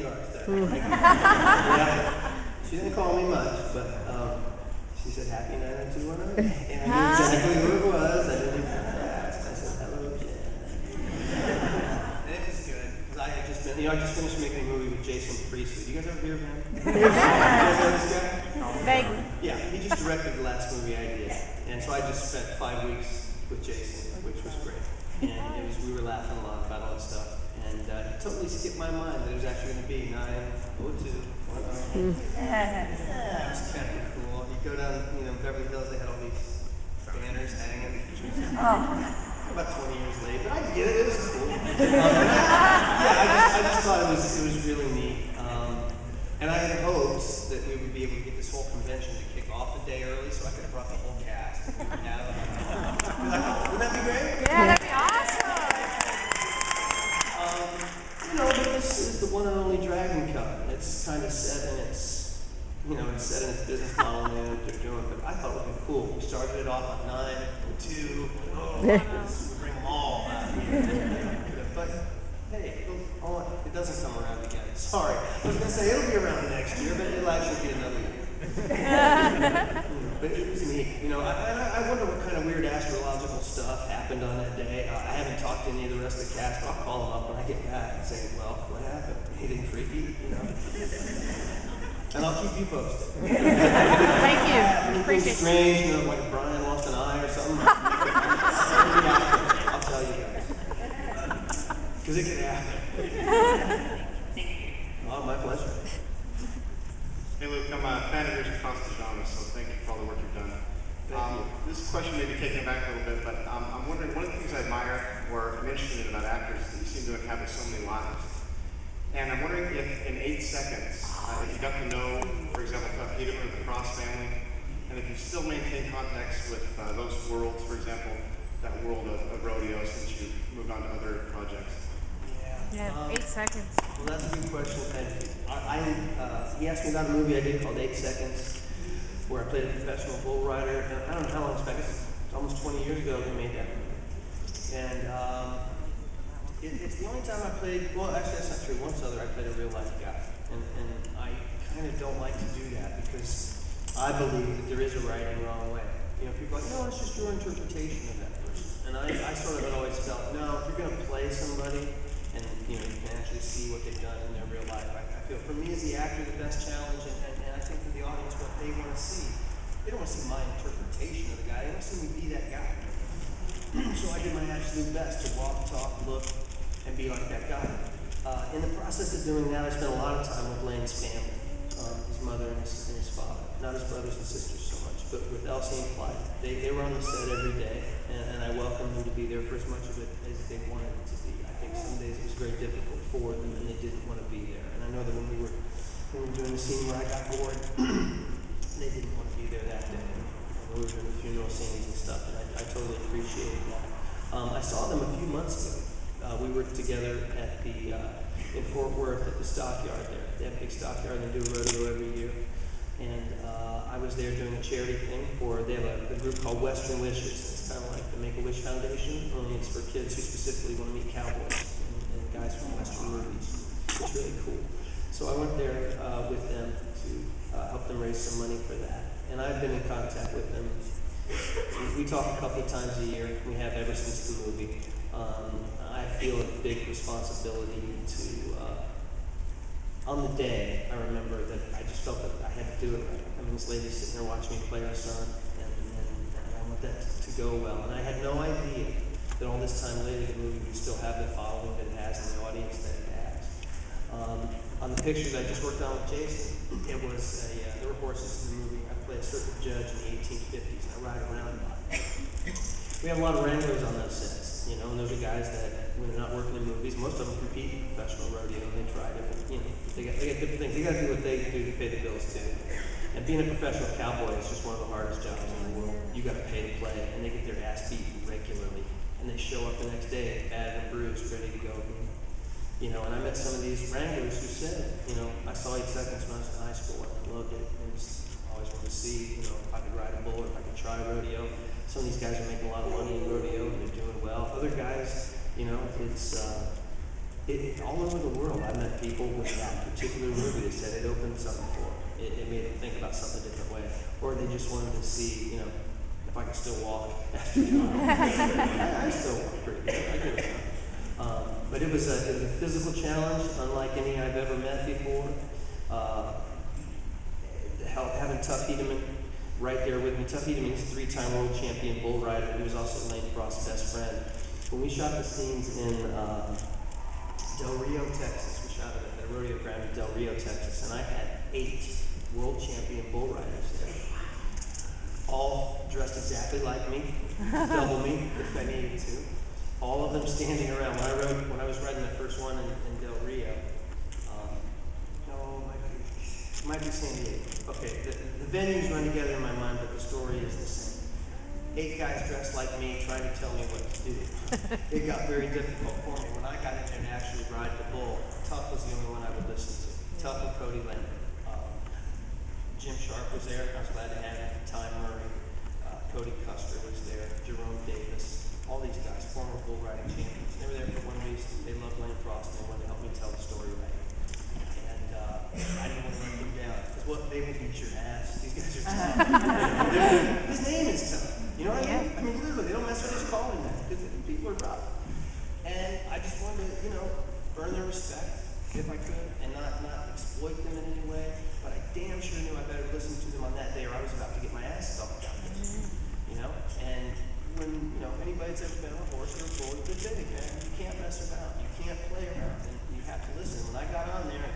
yards there. Yeah. She didn't call me much, but she said, "Happy 90210." And I knew exactly who it was. I didn't even ask. I said, "Hello, Jen." And it was good, because I had just been, I just finished making a movie with Jason Priestley. Do you guys ever hear of him? You guys know this guy? Vaguely. Yeah, he just directed the last movie I did. And so I just spent 5 weeks with Jason, which was great. And we were laughing a lot about all that stuff. And it totally skipped my mind that it was actually going to be 90210. Yeah, it was kind of cool. You go down, Beverly Hills, they had all these banners hanging. About 20 years late, but I get it. It was cool. I just thought it was really neat. And I had hopes that we would be able to get this whole convention to kick off a day early, so I could have brought the whole cast. Wouldn't that be great? Yeah, that'd be awesome. But this is the one and only Dragon Con. It's kind of set in its, it's set in its business model and what they're doing. But I thought it would be cool. We started it off at 9, 2, let's bring them all out. But hey, it doesn't come around again. Sorry, I was gonna say it'll be around next year, but it'll actually be another year. But it was neat. I wonder what kind of weird astrological stuff happened on that day. I haven't talked to any of the rest of the cast, but I'll call them up when I get back and say, "Well, what happened? Anything freaky?" And I'll keep you posted. Thank you. Anything Appreciate it. strange, like Brian lost an eye or something. I'll tell you guys. Because it can happen. Oh, my pleasure. Hey Luke, I'm a fan of yours at Constagianis, so thank you for all the work you've done. This question may be taken back a little bit, but I'm wondering, one of the things I admire or am interested in about actors is that you seem to inhabit so many lives. And I'm wondering if in 8 seconds, if you got to know, for example, Peter or the Cross family, and if you still maintain contacts with those worlds, for example, that world of rodeo since you moved on to other projects. Yeah, 8 seconds. Well, that's a good question. Thank you. He asked me about a movie I did called 8 Seconds, where I played a professional bull rider. And I don't know how long it's back. It's almost 20 years ago we made that movie. And it's the only time I played, well, actually that's not true. Once other, I played a real life guy. And I kind of don't like to do that because I believe that there is a right and wrong way. People are like, "No, it's just your interpretation of that person." And I sort of had always felt, no, if you're going to play somebody, and you can actually see what they've done in their real life. I feel for me as the actor, the best challenge, and I think for the audience, what they want to see. They don't want to see my interpretation of the guy. They want to see me be that guy. So I did my absolute best to walk, talk, look, and be like that guy. In the process of doing that, I spent a lot of time with Lane's family, his mother and his father. Not his brothers and sisters so much, but with Elsie and Clyde. They were on the set every day, and I welcomed them to be there for as much of it as they wanted it to be. I think some days it was very difficult for them, and they didn't want to be there. And I know that when we were doing the scene where I got bored, they didn't want to be there that day. And we were doing the funeral scenes and stuff, and I totally appreciated that. I saw them a few months ago. We were together at in Fort Worth at the stockyard there. They have a big stockyard, and they do a rodeo every year. And I was there doing a charity thing they have a group called Western Wishes. It's kind of like the Make-A-Wish Foundation, only it's for kids who specifically want to meet cowboys and guys from Western movies. It's really cool. So I went there with them to help them raise some money for that. And I've been in contact with them. We talk a couple of times a year. We have ever since the movie. I feel a big responsibility to, on the day, I remember that I just felt that I had to do it right. I mean, this lady's sitting there watching me play her son, and I want that to go well. And I had no idea that all this time later the movie would still have the following that it has and the audience that it has. On the pictures I just worked on with Jason, it was there were horses in the movie. I played a circuit judge in the 1850s, and I ride around a lot. We have a lot of wranglers on those sets. And those are guys that, when they're not working in movies, most of them compete in professional rodeo, and they try different, they got different things. They got to do what they do to pay the bills too. And being a professional cowboy is just one of the hardest jobs in the world. You got to pay to play, and they get their ass beaten regularly, and they show up the next day, battered and bruised, ready to go. And I met some of these wranglers who said, I saw 8 Seconds when I was in high school, and I loved it, and just always wanted to see, if I could ride a bull or if I could try rodeo. Some of these guys are making a lot of money in rodeo, and they're doing well. Other guys, it's all over the world, I met people with that particular movie that said it opened something for them. It made them think about something a different way, or they just wanted to see, you know, if I can still walk after I still walk pretty good. I get it. But it was a physical challenge, unlike any I've ever met before. Having Tuff Hedeman right there with me. Tuff Hedeman is a 3-time world champion bull rider. He was also Lane Frost's best friend. When we shot the scenes in Del Rio, Texas, we shot it at the rodeo ground in Del Rio, Texas, and I had 8 world champion bull riders there, all dressed exactly like me, double me if I needed to. All of them standing around. When I was riding the first one in Del Rio, no, it might be San Diego. Okay, the venues run together in my mind, but the story is the same. 8 guys dressed like me trying to tell me what to do. It got very difficult for me. When I got in there to actually ride the bull, Tuff was the only one I would listen to. Tuff and Cody Lambert. Jim Sharp was there. I was glad to have him. Ty Murray. Cody Custer was there. Jerome Davis. All these guys, former bull riding champions. They were there for one reason. They loved Lane Frost and they wanted to help me tell the story right. And I didn't want to let them down. Because what, they will beat your ass. These guys are tough. His name is tough. You know what I mean? I mean, literally, they don't mess with his calling that. Because people are rough. And I just wanted to, you know, earn their respect if I could and not exploit them in any way. But I damn sure knew I better listen to them on that day or I was about to get my ass stomped down. You know? And when, you know, anybody's ever been on a horse or a bull, it's a big, man. You can't mess around. You can't play around. And you have to listen. When I got on there,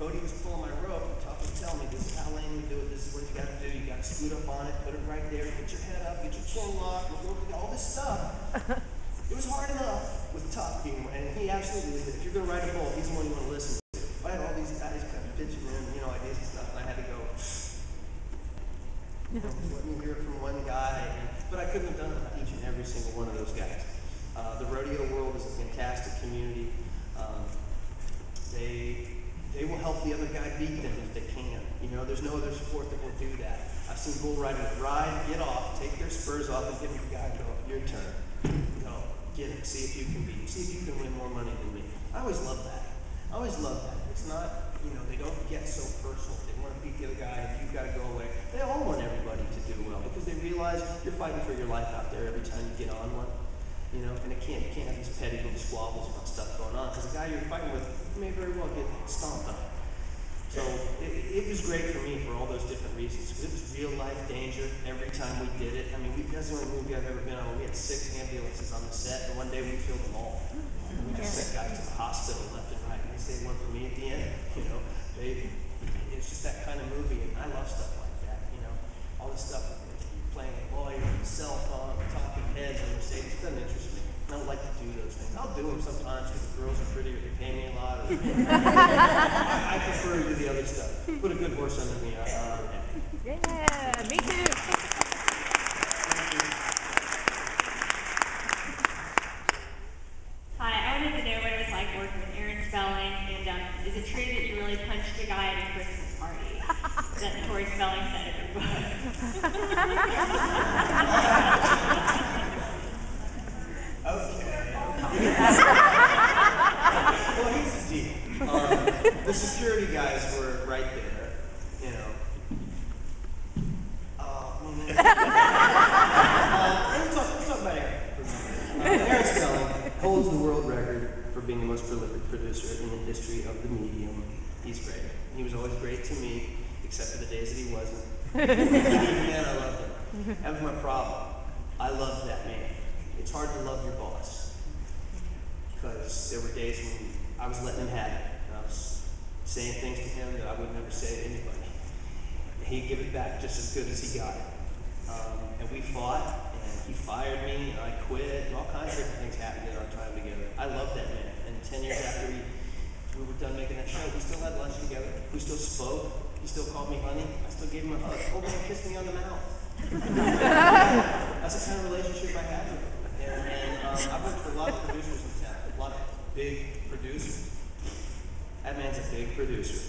Cody was pulling my rope and Tuff was telling me, this is how Lane would do it. This is what you got to do. You got to scoot up on it, put it right there, get your head up, get your chin locked, all this stuff. It was hard enough with Tuff being, and he absolutely is. If you're going to ride a bull, he's the one you want to listen to. I had all these guys kind of pitching in, you know, ideas and stuff, and I had to go, let me hear it from one guy. But I couldn't have done it with each and every single one of those guys. The rodeo world is a fantastic community. They will help the other guy beat them if they can. You know, there's no other sport that will do that. I've seen bull riders ride, get off, take their spurs off, and give the guy, go, your turn. Go, get it, see if you can beat him, see if you can win more money than me. I always love that. I always love that. It's not, you know, they don't get so personal. They want to beat the other guy and you've got to go away. They all want everybody to do well because they realize you're fighting for your life out there every time you get on one. You know, and you can't have these petty little squabbles about stuff going on because the guy you're fighting with may very well get stomped on. So it was great for me for all those different reasons because it was real life danger every time we did it. I mean, that's the only movie I've ever been on. We had 6 ambulances on the set, and one day we filled them all. We just sent guys to the hospital left and right. And they saved one for me at the end. You know, it's just that kind of movie, and I love stuff like that. You know, all this stuff playing a lawyer, cell phone, talking heads on Mercedes doesn't interest me. I don't like to do those things. I'll do them sometimes because the girls are pretty or they pay me a lot. Or I prefer to do the other stuff. Put a good horse under me. I'm happy. Yeah, me too. Hi, I wanted to know what it was like working with Aaron Spelling, and is it true that you really punched a guy at a Christmas party? That Tori Spelling said in her book. Well, here's the deal. The security guys were right there, you know. Let's talk about Aaron. Aaron Spelling holds the world record for being the most prolific producer in the history of the medium. He's great. He was always great to me, except for the days that he wasn't. Man, I loved him. That was my problem. I loved that man. It's hard to love your boss. Because there were days when I was letting him have it. And I was saying things to him that I would never say to anybody. And he'd give it back just as good as he got it. And we fought, and he fired me, and I quit, and all kinds of different things happened in our time together. I loved that man. And 10 years after we were done making that show, we still had lunch together. We still spoke. He still called me honey. I still gave him a hug. Oh, man, kissed me on the mouth. That's the kind of relationship I had with him. And I've worked for a lot of producers in town, a lot of big producers. That man's a big producer.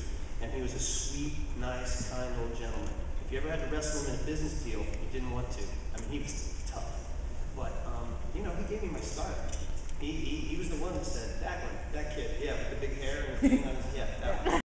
And he was a sweet, nice, kind old gentleman. If you ever had to wrestle him in a business deal, you didn't want to. I mean, he was tough. But, you know, he gave me my start. He was the one that said, that one, that kid, yeah, with the big hair and the thing on his, yeah, that